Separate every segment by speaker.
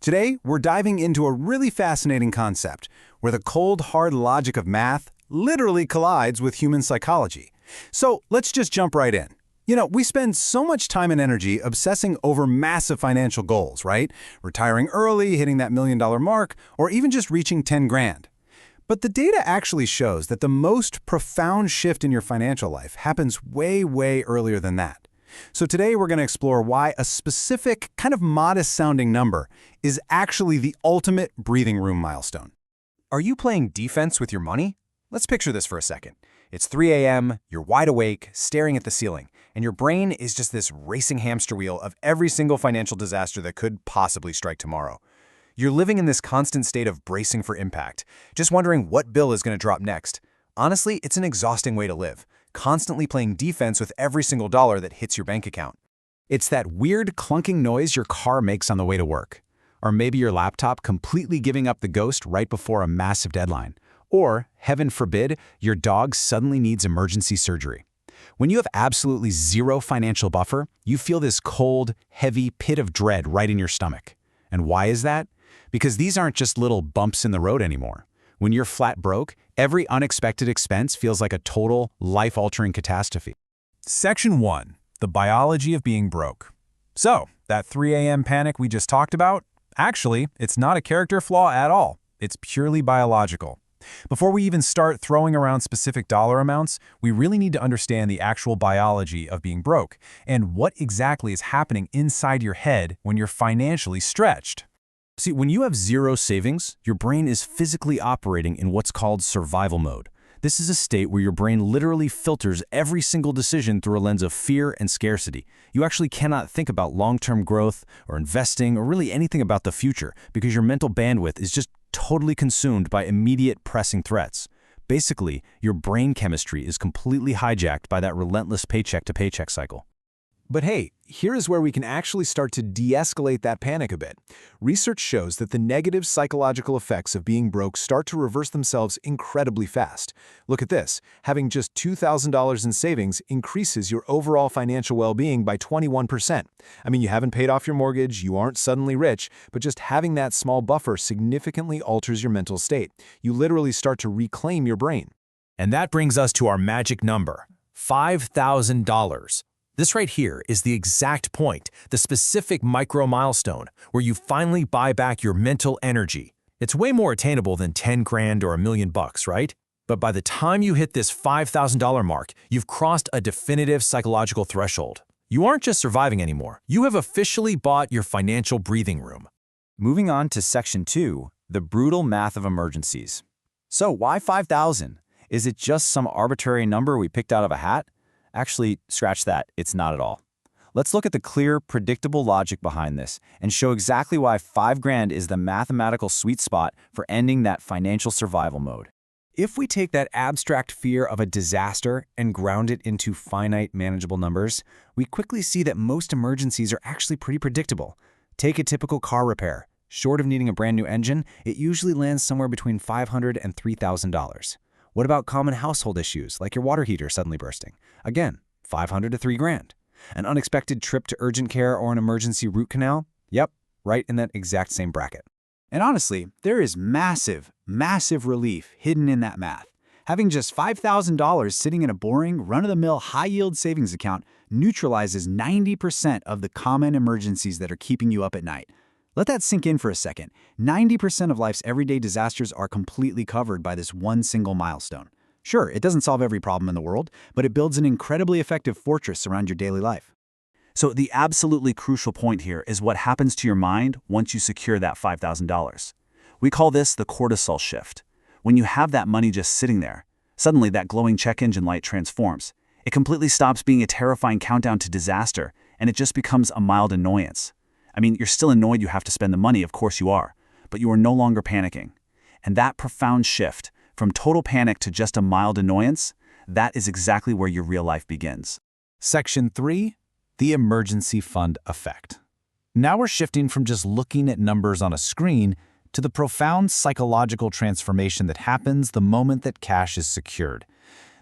Speaker 1: Today, we're diving into a really fascinating concept where the cold, hard logic of math literally collides with human psychology. So let's just jump right in. We spend so much time and energy obsessing over massive financial goals, right? Retiring early, hitting that $1 million mark, or even just reaching 10 grand. But the data actually shows that the most profound shift in your financial life happens way, way earlier than that. So today we're going to explore why a specific, kind of modest-sounding number is actually the ultimate breathing room milestone.
Speaker 2: Are you playing defense with your money? Let's picture this for a second. It's 3 a.m., you're wide awake, staring at the ceiling, and your brain is just this racing hamster wheel of every single financial disaster that could possibly strike tomorrow. You're living in this constant state of bracing for impact, just wondering what bill is going to drop next. Honestly, it's an exhausting way to live, constantly playing defense with every single dollar that hits your bank account.
Speaker 1: It's that weird clunking noise your car makes on the way to work. Or maybe your laptop completely giving up the ghost right before a massive deadline. Or, heaven forbid, your dog suddenly needs emergency surgery. When you have absolutely zero financial buffer, you feel this cold, heavy pit of dread right in your stomach. And why is that? Because these aren't just little bumps in the road anymore. When you're flat broke, every unexpected expense feels like a total, life-altering catastrophe.
Speaker 3: Section 1. The biology of being broke. So, that 3 a.m. panic we just talked about? Actually, it's not a character flaw at all. It's purely biological. Before we even start throwing around specific dollar amounts, we really need to understand the actual biology of being broke and what exactly is happening inside your head when you're financially stretched.
Speaker 4: See, when you have zero savings, your brain is physically operating in what's called survival mode. This is a state where your brain literally filters every single decision through a lens of fear and scarcity. You actually cannot think about long-term growth or investing or really anything about the future because your mental bandwidth is just totally consumed by immediate pressing threats. Basically, your brain chemistry is completely hijacked by that relentless paycheck-to-paycheck cycle.
Speaker 3: But hey, here is where we can actually start to de-escalate that panic a bit. Research shows that the negative psychological effects of being broke start to reverse themselves incredibly fast. Look at this. Having just $2,000 in savings increases your overall financial well-being by 21%. I mean, you haven't paid off your mortgage, you aren't suddenly rich, but just having that small buffer significantly alters your mental state. You literally start to reclaim your brain.
Speaker 4: And that brings us to our magic number, $5,000. This right here is the exact point, the specific micro milestone, where you finally buy back your mental energy. It's way more attainable than 10 grand or $1 million, right? But by the time you hit this $5,000 mark, you've crossed a definitive psychological threshold. You aren't just surviving anymore. You have officially bought your financial breathing room.
Speaker 2: Moving on to Section 2, the brutal math of emergencies. So why 5,000? Is it just some arbitrary number we picked out of a hat? Actually, scratch that, it's not at all. Let's look at the clear, predictable logic behind this and show exactly why 5 grand is the mathematical sweet spot for ending that financial survival mode.
Speaker 4: If we take that abstract fear of a disaster and ground it into finite, manageable numbers, we quickly see that most emergencies are actually pretty predictable. Take a typical car repair. Short of needing a brand new engine, it usually lands somewhere between $500 and $3,000. What about common household issues, like your water heater suddenly bursting? Again, $500 to $3 grand. An unexpected trip to urgent care or an emergency root canal? Yep, right in that exact same bracket.
Speaker 5: And honestly, there is massive, massive relief hidden in that math. Having just $5,000 sitting in a boring, run-of-the-mill high-yield savings account neutralizes 90% of the common emergencies that are keeping you up at night. Let that sink in for a second. 90% of life's everyday disasters are completely covered by this one single milestone. Sure, it doesn't solve every problem in the world, but it builds an incredibly effective fortress around your daily life.
Speaker 6: So the absolutely crucial point here is what happens to your mind once you secure that $5,000. We call this the cortisol shift. When you have that money just sitting there, suddenly that glowing check engine light transforms. It completely stops being a terrifying countdown to disaster, and it just becomes a mild annoyance. I mean, you're still annoyed you have to spend the money, of course you are, but you are no longer panicking. And that profound shift, from total panic to just a mild annoyance, that is exactly where your real life begins.
Speaker 1: Section 3, the emergency fund effect. Now we're shifting from just looking at numbers on a screen to the profound psychological transformation that happens the moment that cash is secured.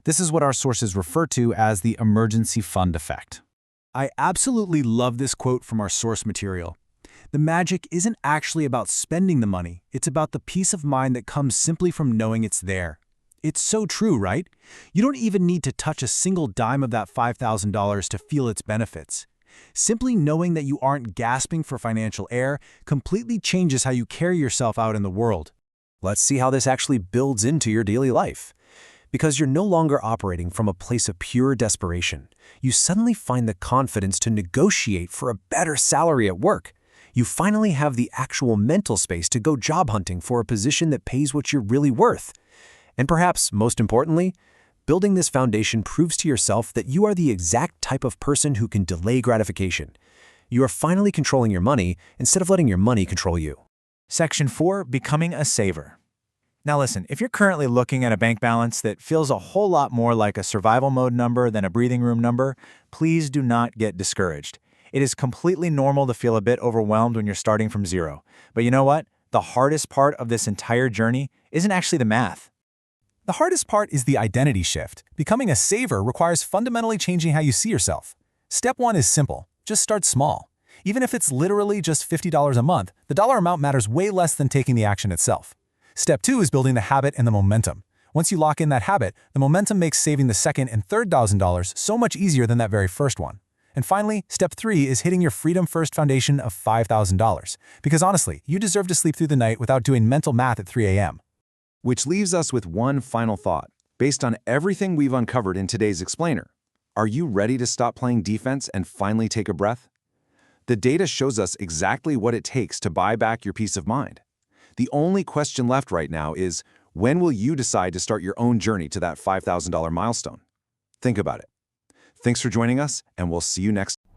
Speaker 1: This is what our sources refer to as the emergency fund effect.
Speaker 3: I absolutely love this quote from our source material. The magic isn't actually about spending the money, it's about the peace of mind that comes simply from knowing it's there. It's so true, right? You don't even need to touch a single dime of that $5,000 to feel its benefits. Simply knowing that you aren't gasping for financial air completely changes how you carry yourself out in the world.
Speaker 4: Let's see how this actually builds into your daily life. Because you're no longer operating from a place of pure desperation, you suddenly find the confidence to negotiate for a better salary at work. You finally have the actual mental space to go job hunting for a position that pays what you're really worth. And perhaps most importantly, building this foundation proves to yourself that you are the exact type of person who can delay gratification. You are finally controlling your money instead of letting your money control you.
Speaker 3: Section 4, Becoming a Saver. Now listen, if you're currently looking at a bank balance that feels a whole lot more like a survival mode number than a breathing room number, please do not get discouraged. It is completely normal to feel a bit overwhelmed when you're starting from zero. But you know what? The hardest part of this entire journey isn't actually the math.
Speaker 1: The hardest part is the identity shift. Becoming a saver requires fundamentally changing how you see yourself. Step 1 is simple. Just start small. Even if it's literally just $50 a month, the dollar amount matters way less than taking the action itself. Step 2 is building the habit and the momentum. Once you lock in that habit, the momentum makes saving the second and third $1,000 so much easier than that very first one. And finally, step 3 is hitting your Freedom First foundation of $5,000. Because honestly, you deserve to sleep through the night without doing mental math at 3 a.m.
Speaker 2: Which leaves us with one final thought. Based on everything we've uncovered in today's explainer, are you ready to stop playing defense and finally take a breath? The data shows us exactly what it takes to buy back your peace of mind. The only question left right now is, when will you decide to start your own journey to that $5,000 milestone? Think about it. Thanks for joining us, and we'll see you next time.